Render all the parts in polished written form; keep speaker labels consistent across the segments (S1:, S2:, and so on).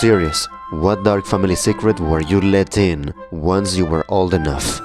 S1: Serious, what dark family secret were you let in once you were old enough?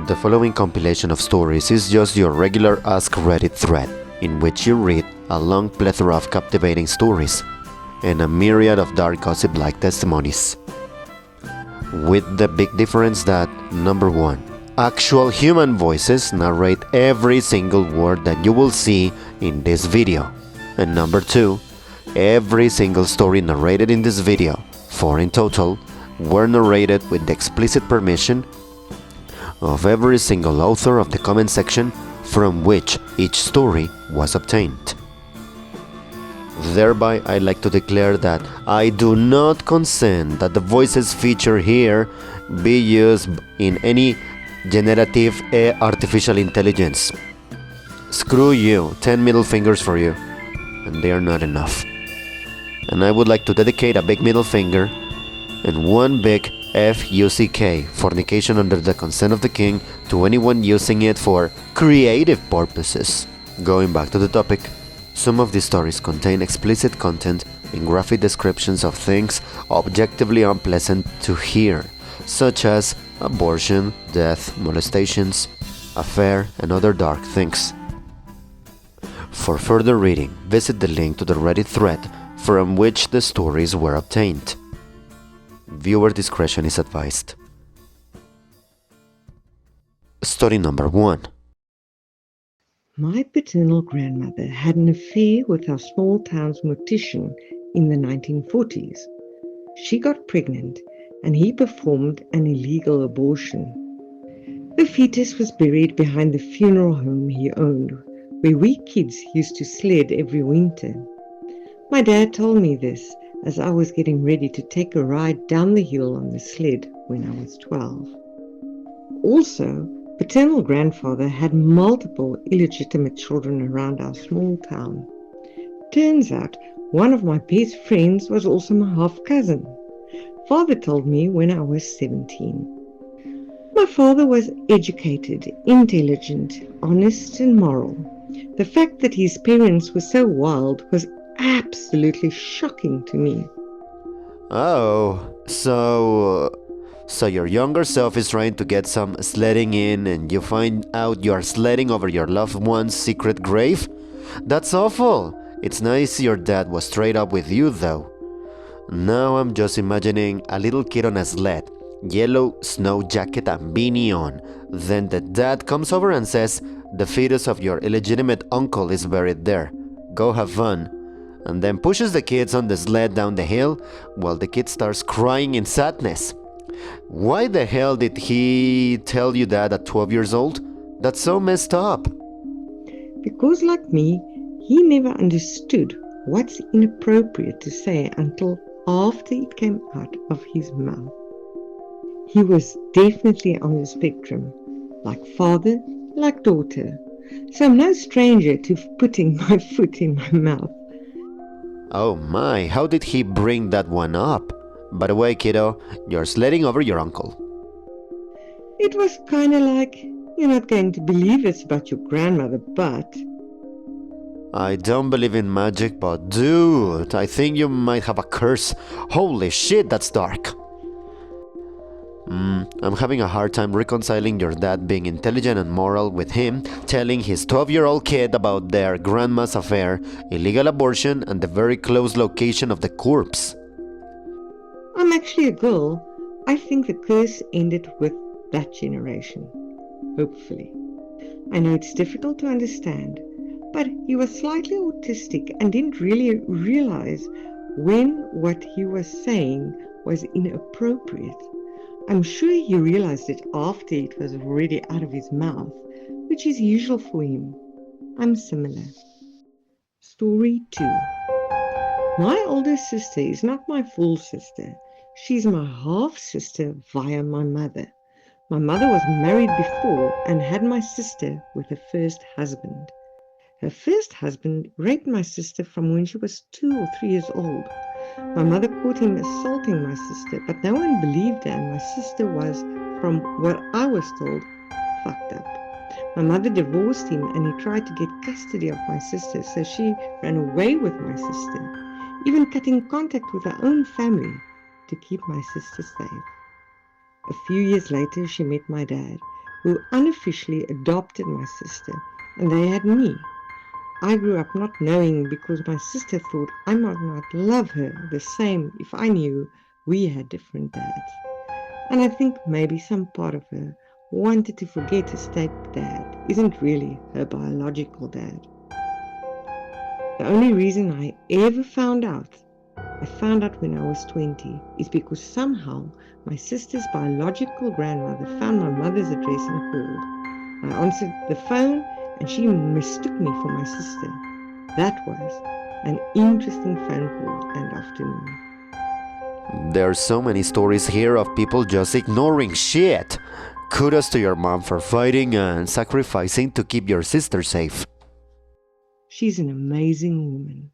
S1: The following compilation of stories is just your regular AskReddit thread, in which you read a long plethora of captivating stories and a myriad of dark gossip-like testimonies. With the big difference that, number 1, actual human voices narrate every single word that you will see in this video, and number 2, every single story narrated in this video, 4 in total, were narrated with the explicit permission of every single author of the comment section from which each story was obtained. Thereby, I like to declare that I do not consent that the voices featured here be used in any generative artificial intelligence. Screw you, 10 middle fingers for you, and they are not enough. And I would like to dedicate a big middle finger and one big FUCK, fornication under the consent of the king, to anyone using it for creative purposes. Going back to the topic, some of these stories contain explicit content and graphic descriptions of things objectively unpleasant to hear, such as abortion, death, molestations, affair, and other dark things. For further reading, visit the link to the Reddit thread from which the stories were obtained. Viewer discretion is advised. Story number 1.
S2: My paternal grandmother had an affair with our small town's mortician in the 1940s. She got pregnant and he performed an illegal abortion. The fetus was buried behind the funeral home he owned, where we kids used to sled every winter. My dad told me this as I was getting ready to take a ride down the hill on the sled when I was 12. Also, paternal grandfather had multiple illegitimate children around our small town. Turns out, one of my best friends was also my half-cousin. Father told me when I was 17. My father was educated, intelligent, honest and moral. The fact that his parents were so wild was absolutely shocking to me.
S1: Oh, so your younger self is trying to get some sledding in and you find out you are sledding over your loved one's secret grave? That's awful. It's nice your dad was straight up with you though. Now I'm just imagining a little kid on a sled, yellow snow jacket and beanie on. Then the dad comes over and says, "The fetus of your illegitimate uncle is buried there. Go have fun." And then pushes the kids on the sled down the hill while the kid starts crying in sadness. Why the hell did he tell you that at 12 years old? That's so messed up.
S2: Because like me, he never understood what's inappropriate to say until after it came out of his mouth. He was definitely on the spectrum, like father, like daughter. So I'm no stranger to putting my foot in my mouth.
S1: Oh my, how did he bring that one up? By the way, kiddo, you're sledding over your uncle.
S2: It was kind of like, you're not going to believe it's about your grandmother, but...
S1: I don't believe in magic, but dude, I think you might have a curse. Holy shit, that's dark. I'm having a hard time reconciling your dad being intelligent and moral with him telling his 12-year-old kid about their grandma's affair, illegal abortion, and the very close location of the corpse.
S2: I'm actually a girl. I think the curse ended with that generation. Hopefully. I know it's difficult to understand, but he was slightly autistic and didn't really realize when what he was saying was inappropriate. I'm sure he realized it after it was already out of his mouth, which is usual for him. I'm similar. Story 2. My older sister is not my full sister. She's my half-sister via my mother. My mother was married before and had my sister with her first husband. Her first husband raped my sister from when she was 2 or 3 years old. My mother caught him assaulting my sister, but no one believed her, and my sister was, from what I was told, fucked up. My mother divorced him and he tried to get custody of my sister, so she ran away with my sister, even cutting contact with her own family to keep my sister safe. A few years later, she met my dad, who unofficially adopted my sister, and they had me. I grew up not knowing because my sister thought I might not love her the same if I knew we had different dads. And I think maybe some part of her wanted to forget her stepdad isn't really her biological dad. The only reason I ever found out when I was 20, is because somehow my sister's biological grandmother found my mother's address and called. I answered the phone and she mistook me for my sister. That was an interesting phone call and afternoon.
S1: There are so many stories here of people just ignoring shit. Kudos to your mom for fighting and sacrificing to keep your sister safe.
S2: She's an amazing woman.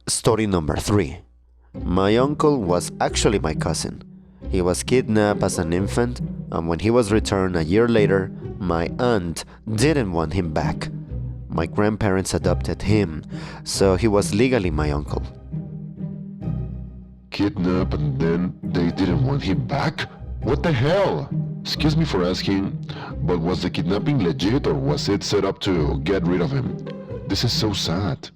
S1: Story number 3. My uncle was actually my cousin. He was kidnapped as an infant, and when he was returned a year later, my aunt didn't want him back. My grandparents adopted him, so he was legally my uncle.
S3: Kidnapped and then they didn't want him back? What the hell? Excuse me for asking, but was the kidnapping legit or was it set up to get rid of him? This is so sad.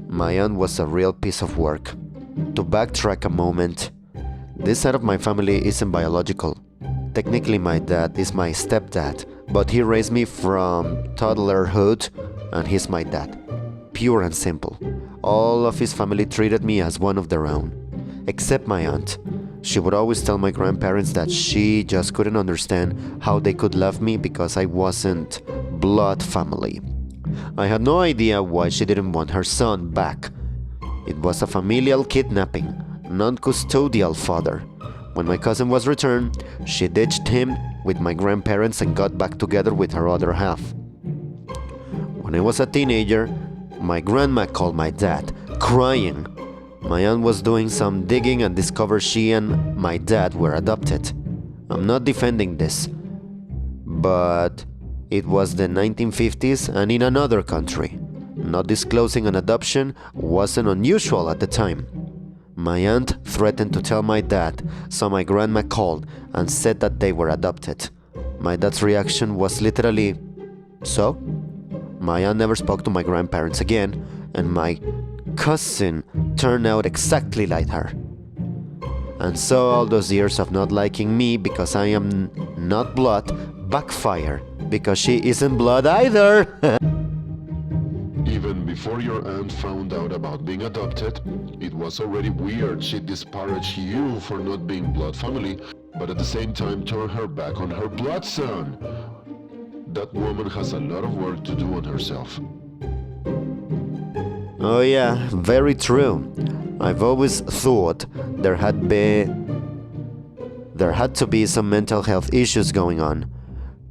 S1: My aunt was a real piece of work. To backtrack a moment, this side of my family isn't biological. Technically my dad is my stepdad, but he raised me from toddlerhood and he's my dad. Pure and simple. All of his family treated me as one of their own. Except my aunt. She would always tell my grandparents that she just couldn't understand how they could love me because I wasn't blood family. I had no idea why she didn't want her son back. It was a familial kidnapping, non-custodial father. When my cousin was returned, she ditched him with my grandparents and got back together with her other half. When I was a teenager, my grandma called my dad, crying. My aunt was doing some digging and discovered she and my dad were adopted. I'm not defending this, but it was the 1950s and in another country. Not disclosing an adoption wasn't unusual at the time. My aunt threatened to tell my dad, so my grandma called and said that they were adopted. My dad's reaction was literally, "So?" My aunt never spoke to my grandparents again, and my cousin turned out exactly like her. And so all those years of not liking me because I am not blood backfire because she isn't blood either.
S3: Even before your aunt found out about being adopted, it was already weird she disparaged you for not being blood family, but at the same time turned her back on her blood son. That woman has a lot of work to do on herself.
S1: Oh yeah, very true. I've always thought there had to be some mental health issues going on.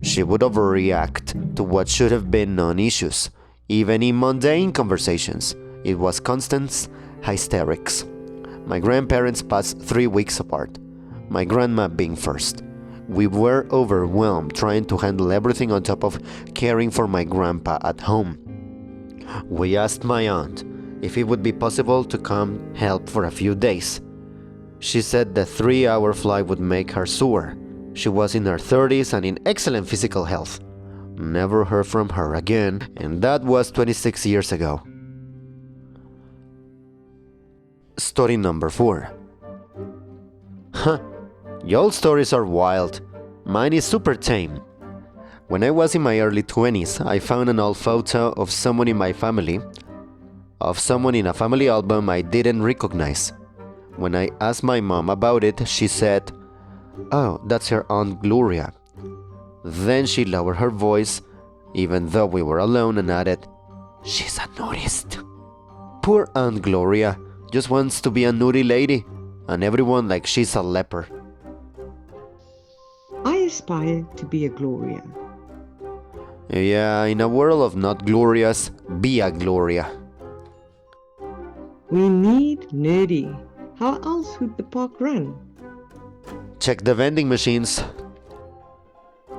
S1: She would overreact to what should have been non-issues. Even in mundane conversations, it was constant hysterics. My grandparents passed 3 weeks apart, my grandma being first. We were overwhelmed trying to handle everything on top of caring for my grandpa at home. We asked my aunt if it would be possible to come help for a few days. She said the 3-hour flight would make her sore. She was in her 30s and in excellent physical health. Never heard from her again, and that was 26 years ago. Story number 4. Y'all stories are wild. Mine is super tame. When I was in my early 20s, I found an old photo of someone in my family, of someone in a family album I didn't recognize. When I asked my mom about it, she said, "Oh, that's her Aunt Gloria." Then she lowered her voice, even though we were alone, and added, "She's a nudist." Poor Aunt Gloria just wants to be a nudie lady, and everyone like she's a leper.
S2: I aspire to be a Gloria.
S1: Yeah, in a world of not glorious, be a Gloria.
S2: We need nerdy. How else would the park run?
S1: Check the vending machines.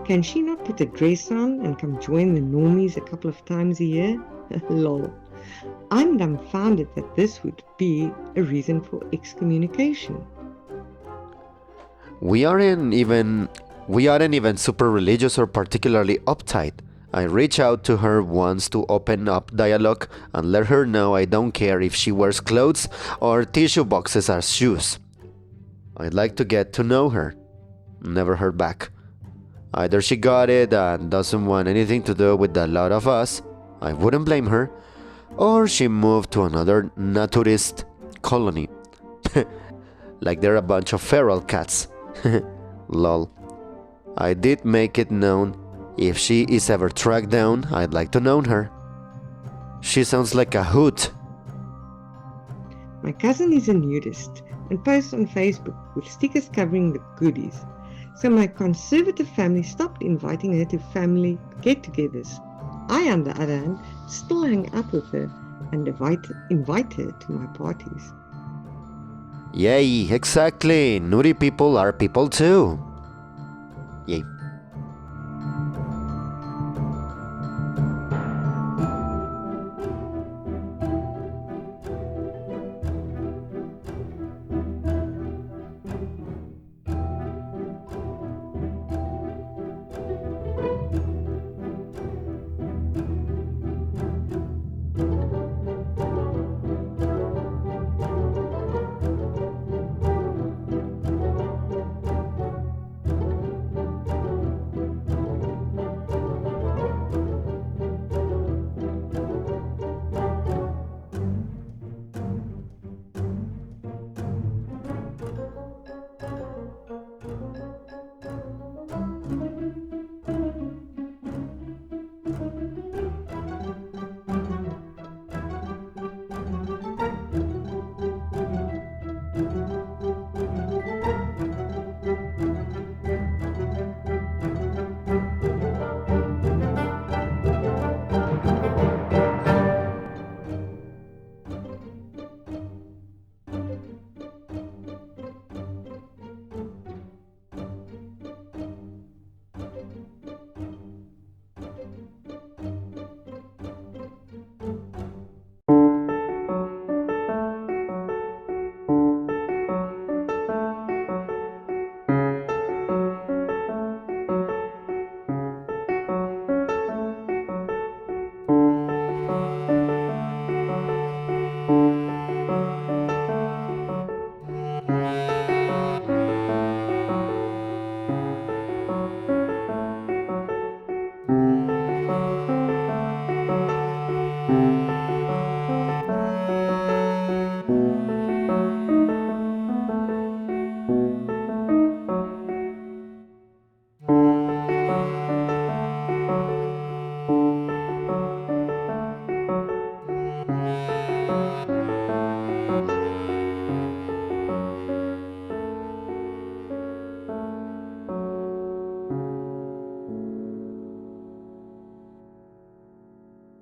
S2: Can she not put a dress on and come join the normies a couple of times a year? Lol. I'm dumbfounded that this would be a reason for excommunication.
S1: We aren't even super religious or particularly uptight. I reach out to her once to open up dialogue and let her know I don't care if she wears clothes or tissue boxes as shoes. I'd like to get to know her. Never heard back. Either she got it and doesn't want anything to do with the lot of us, I wouldn't blame her, or she moved to another naturist colony. Like they're a bunch of feral cats. Lol. I did make it known if she is ever tracked down, I'd like to know her. She sounds like a hoot.
S2: My cousin is a nudist and posts on Facebook with stickers covering the goodies. So my conservative family stopped inviting her to family get-togethers. I, on the other hand, still hang out with her and invite her to my parties.
S1: Yay, exactly. Nudie people are people too. Yay.